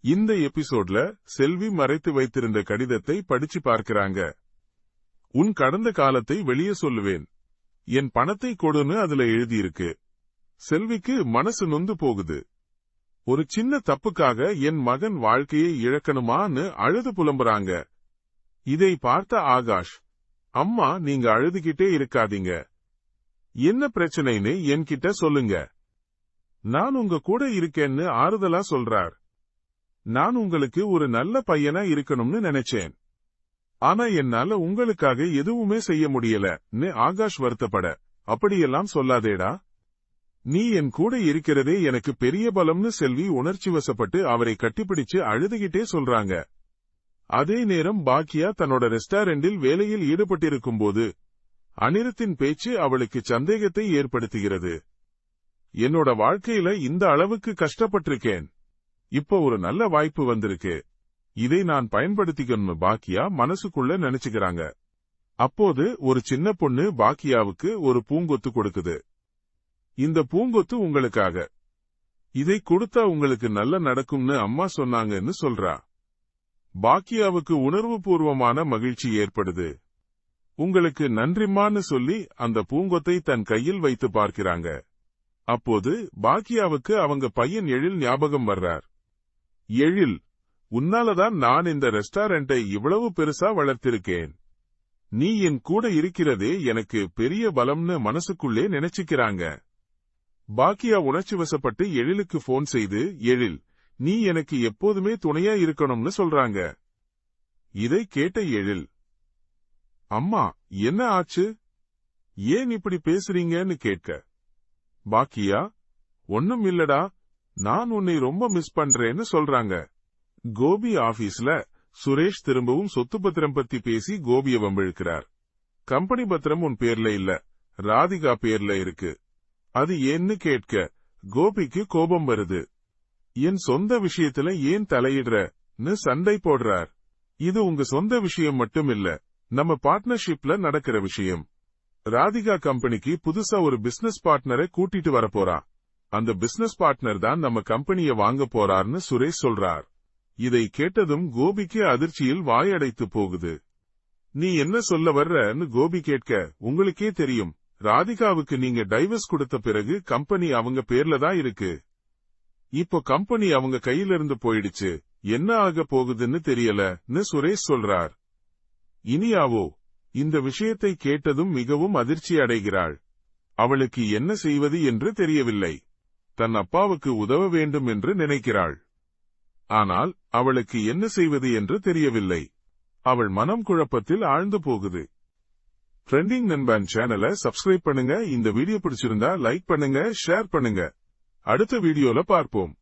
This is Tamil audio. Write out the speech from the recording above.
இந்த எபிசோட்ல செல்வி மறைத்து வைத்திருந்த கடிதத்தை படிச்சு பார்க்கிறாங்க. உன் கடந்த காலத்தை வெளியே சொல்லுவேன், என் பணத்தை கொடுன்னு அதுல எழுதியிருக்கு. செல்விக்கு மனசு நொந்து போகுது. ஒரு சின்ன தப்புக்காக என் மகன் வாழ்க்கையை இழக்கணுமான்னு அழுது புலம்புறாங்க. இதை பார்த்த ஆகாஷ், அம்மா நீங்க அழுதுகிட்டே இருக்காதீங்க, என்ன பிரச்சனைன்னு என்கிட்ட சொல்லுங்க, நான் உங்க கூட இருக்கேன்னு ஆறுதலா சொல்றார். நான் உங்களுக்கு ஒரு நல்ல பையனா இருக்கணும்னு நினைச்சேன், ஆனா என்னால உங்களுக்காக எதுவுமே செய்ய முடியலன்னு ஆகாஷ் வருத்தப்பட, அப்படியெல்லாம் சொல்லாதேடா, நீ என் கூட இருக்கிறதே எனக்கு பெரிய பலம்னு செல்வி உணர்ச்சி வசப்பட்டு அவரை கட்டிப்பிடிச்சு அழுதுகிட்டே சொல்றாங்க. அதே நேரம் பாக்கியா தன்னோட ரெஸ்டாரண்டில் வேலையில் ஈடுபட்டிருக்கும் போது அனிருத்தின் பேச்சு அவளுக்கு சந்தேகத்தை ஏற்படுத்துகிறது. என்னோட வாழ்க்கையில இந்த அளவுக்கு கஷ்டப்பட்டிருக்கேன், இப்போ ஒரு நல்ல வாய்ப்பு வந்திருக்கு, இதை நான் பயன்படுத்திக்கணும் பாக்கியா மனசுக்குள்ள நினைச்சுக்கிறாங்க. அப்போது ஒரு சின்ன பொண்ணு பாக்கியாவுக்கு ஒரு பூங்கொத்து கொடுக்குது. இந்த பூங்கொத்து உங்களுக்காக, இதை கொடுத்தா உங்களுக்கு நல்ல நடக்கும்னு அம்மா சொன்னாங்கன்னு சொல்றா. பாக்கியாவுக்கு உணர்வுபூர்வமான மகிழ்ச்சி ஏற்படுது. உங்களுக்கு நன்றிமான்னு சொல்லி அந்த பூங்கொத்தை தன் கையில் வைத்து பார்க்கிறாங்க. அப்போது பாக்கியாவுக்கு அவங்க பையன் எழில் ஞாபகம் வர்றார். எழில், உன்னாலதான் நான் இந்த ரெஸ்டாரண்டை இவ்வளவு பெருசா வளர்த்திருக்கேன், நீ என் கூட இருக்கிறதே எனக்கு பெரிய பலம்னு மனசுக்குள்ளே நினைச்சுக்கிறாங்க. பாக்கியா உணர்ச்சி வசப்பட்டு எழிலுக்கு போன் செய்து, எழில் நீ எனக்கு எப்போதுமே துணையா இருக்கணும்னு சொல்றாங்க. இதை கேட்ட எழில், அம்மா என்ன ஆச்சு, ஏன் இப்படி பேசுறீங்கன்னு கேட்க, பாக்கியா ஒன்னும் இல்லடா, நான் உன்னை ரொம்ப மிஸ் பண்றேன்னு சொல்றாங்க. கோபி ஆபீஸ்ல சுரேஷ் திரும்பவும் சொத்து பத்திரம் பத்தி பேசி கோபியை வம்பிழுக்கிறார். கம்பெனி பத்திரம் உன் பேர்ல இல்ல, ராதிகா பேர்ல இருக்கு, அது ஏன்னு கேட்க கோபிக்கு கோபம் வருது. என் சொந்த விஷயத்துல ஏன் தலையிடுறன்னு சண்டை போடுறார். இது உங்க சொந்த விஷயம் மட்டும் இல்ல, நம்ம பார்ட்னர்ஷிப்ல நடக்கிற விஷயம். ராதிகா கம்பெனிக்கு புதுசா ஒரு பிசினஸ் பார்ட்னரை கூட்டிட்டு வரப்போறா, அந்த பிசினஸ் பார்ட்னர் தான் நம்ம கம்பெனிய வாங்க போறார்னு சுரேஷ் சொல்றார். இதை கேட்டதும் கோபிக்கு அதிர்ச்சியில் வாயடைத்து போகுது. நீ என்ன சொல்ல வர்றன்னு கோபி கேட்க, உங்களுக்கே தெரியும், ராதிகாவுக்கு நீங்க டைவர்ஸ் கொடுத்த பிறகு கம்பெனி அவங்க பேர்ல தான் இருக்கு, இப்போ கம்பெனி அவங்க கையிலிருந்து போயிடுச்சு, என்ன ஆக போகுதுன்னு தெரியலன்னு சுரேஷ் சொல்றார். இனியாவோ இந்த விஷயத்தை கேட்டதும் மிகவும் அதிர்ச்சி அடைகிறாள். அவளுக்கு என்ன செய்வது என்று தெரியவில்லை. தன் அப்பாவுக்கு உதவ வேண்டும் என்று நினைக்கிறாள், ஆனால் அவளுக்கு என்ன செய்வது என்று தெரியவில்லை. அவள் மனம் குழப்பத்தில் ஆழ்ந்து போகுது. ட்ரெண்டிங் நண்பன் சேனலை சப்ஸ்கிரைப் பண்ணுங்க. இந்த வீடியோ பிடிச்சிருந்தா லைக் பண்ணுங்க, ஷேர் பண்ணுங்க. அடுத்த வீடியோல பார்ப்போம்.